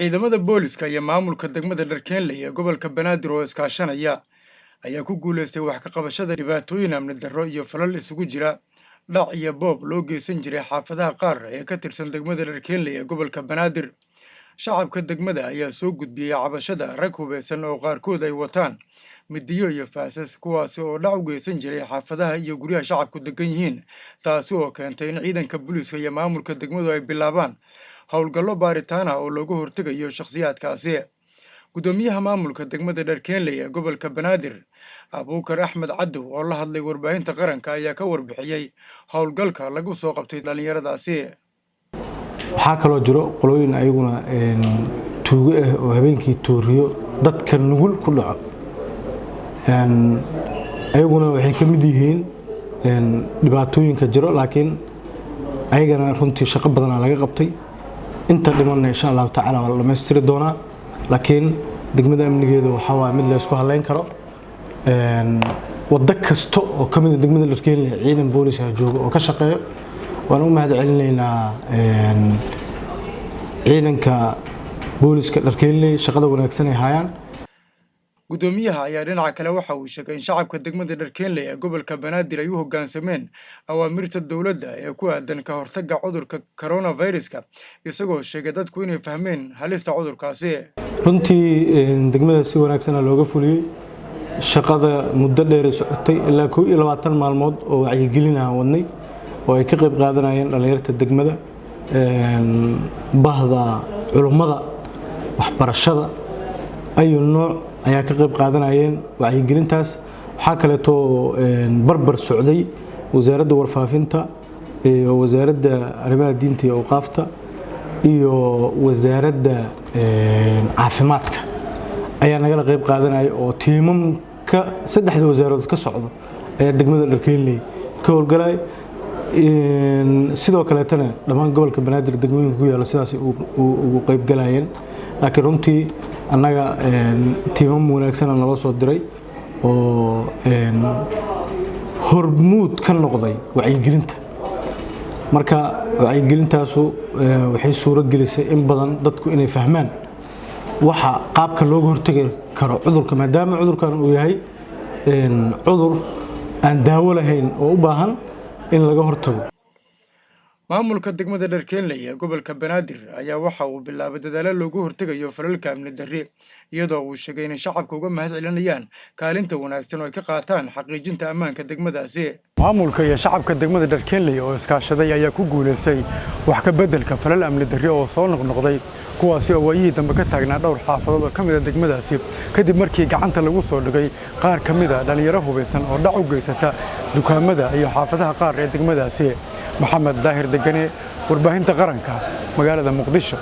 ciidamada booliska iyo maamulka dagmada Dharkenley ee gobolka Banaadir oo iskaashanaya ayaa ku guuleystay wax ka qabashada dhibaatooyin amni darro iyo falal isugu jira dhac iyo boob loo geysan jiray xaafadaha qaar ee ka tirsan degmada Dharkenley ee gobolka Banaadir. Shacabka degmada ayaa soo gudbiyay cabashada rag hubaysan oo qaarkood ay wataan midiyo iyo faasas kuwaas oo dhac u geysan jiray xaafadaha iyo guryaha shacabku degan yihiin, taasi oo keentay in ciidanka booliska iyo maamulka degmadu ay bilaabaan howlgallo baaritaan ah oo looga hortagayo shakhsiyaadkaasi. Gudoomiyaha maamulka degmada Dharkenley ee gobolka Banaadir Abuukar Axmed Cadow oo la hadlay warbaahinta qaranka ayaa ka warbixiyay howlgalka lagu soo qabtay dhalinyaradaasi. waxaa kaloo jiro qolooyin ayaguna tuugo ah oo habeenkii tooriyo dadka nugul ku dhaco ayaguna waxay ka mid yihiin dhibaatooyinka jiro, laakiin ayagana runtii shaqo badan laga qabtay. inta dhimanna insha Allah tacaala waa la dhameystiri doonaa, laakiin degmada amnigeedu waxa waa mid la isku haleyn karo. wada kasta oo kamid ah degmada Dharkenley ciidan boolis ah jooga oo ka shaqeeyo, waan u mahadcelinaynaa ciidanka booliska Dharkenley shaqada wanaagsan ay hayaan. Gudoomiyaha ayaa dhinaca kale waxa uu sheegay in shacabka degmada Dharkenley ee gobolka Banaadir ay u hoggaansameen awaamirta dawladda ee ku aadan ka hortagga cudurka coronavirus-ka, isagoo sheegay dadku inay fahmeen halista cudurkaasi. runtii degmada si wanaagsan looga fuliyay shaqada muddo dheer socotay ilaa 22 maalmood oo wacyigelin ah wadnay oo ay ka qayb qaadanayeen dhalinyarada degmada, bahda culimada, waxbarashada ayu nooc ayaa ka qayb qaadanayeen wacyigelintaas. waxa kale oo barbar socday wasaaradda warfaafinta iyo wasaaradda arrimaha diinta iyo awqaafta iyo wasaaradda caafimaadka ayaa nagala qayb qaadanaya oo tiimamka saddexda wasaarood ka socdo ee degmada Dharkenley ka howlgalay. sidoo kale tan dhamaan gobolka Banaadir degmooyinka ku yaala sidaas ugu qayb galayeen, laakiin runtii annaga tiimam wanaagsan nala soo diray oo hormuud ka noqday wacyigelinta. marka wacyigelintaasu waxay suuro gelisay in badan dadku inay fahmaan waxa qaabka looga hortagi karo cudurka, maadaama cudurkan uu yahay cudur aan daawo lahayn oo u baahan in laga hortago. maamulka degmada Dharkenley ee gobolka Banaadir ayaa waxa uu bilaabay dadaalo looga hortagayo falalka amni darri, iyadoo uu sheegay in shacabku uga mahadcelinayaan kaalinta wanaagsan oo ay ka qaataan xaqiijinta ammaanka degmadaasi. maamulka iyo shacabka degmada Dharkenley oo iskaashaday ayaa ku guuleystay wax ka beddelka falal amni darri oo soo noqnoqday, kuwaasi oo waayihii dambe ka taagnaa dhowr xaafadood oo ka mid ah degmadaasi kadib markii gacanta lagu soo dhigay qaar ka mid ah dhalinyaro hubaysan oo dhac u geysata dukaamada iyo xaafadaha qaar ee degmadaasi. maxamed daahir degane, warbaahinta qaranka, magaalada Muqdisho.